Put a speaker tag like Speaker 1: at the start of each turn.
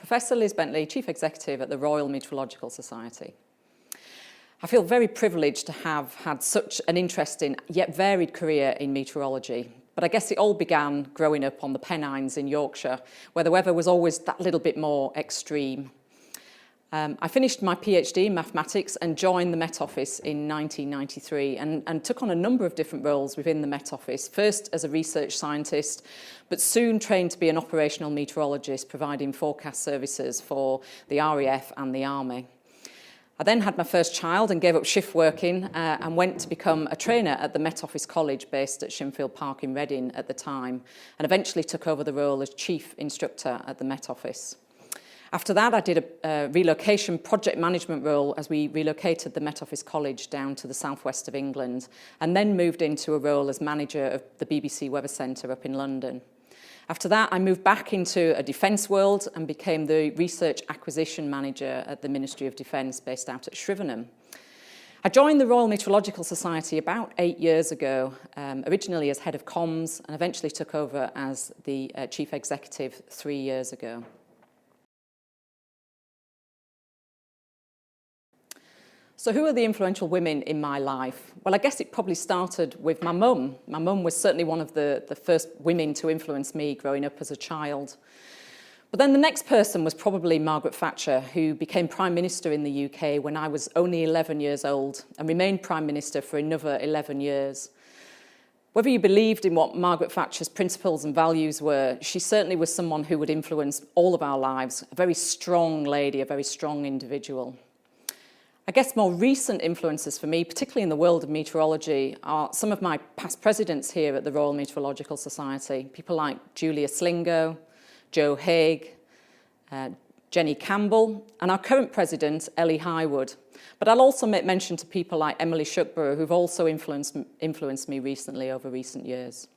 Speaker 1: Professor Liz Bentley, Chief Executive at the Royal Meteorological Society. I feel very privileged to have had such an interesting yet varied career in meteorology. But I guess it all began growing up on the Pennines in Yorkshire, where the weather was always that little bit more extreme. I finished my PhD in mathematics and joined the Met Office in 1993 and took on a number of different roles within the Met Office, first as a research scientist, but soon trained to be an operational meteorologist providing forecast services for the RAF and the Army. I then had my first child and gave up shift working and went to become a trainer at the Met Office College based at Shinfield Park in Reading at the time, and eventually took over the role as chief instructor at the Met Office. After that, I did a relocation project management role as we relocated the Met Office College down to the southwest of England, and then moved into a role as manager of the BBC Weather Centre up in London. After that, I moved back into a defence world and became the research acquisition manager at the Ministry of Defence based out at Shrivenham. I joined the Royal Meteorological Society about 8 years ago, originally as head of comms, and eventually took over as the chief executive 3 years ago. So who are the influential women in my life? Well, I guess it probably started with my mum. My mum was certainly one of the first women to influence me growing up as a child. But then the next person was probably Margaret Thatcher, who became Prime Minister in the UK when I was only 11 years old and remained Prime Minister for another 11 years. Whether you believed in what Margaret Thatcher's principles and values were, she certainly was someone who would influence all of our lives, a very strong lady, a very strong individual. I guess more recent influences for me, particularly in the world of meteorology, are some of my past presidents here at the Royal Meteorological Society, people like Julia Slingo, Joe Haigh, Jenny Campbell, and our current president, Ellie Highwood. But I'll also make mention to people like Emily Shuckborough, who've also influenced me recently over recent years.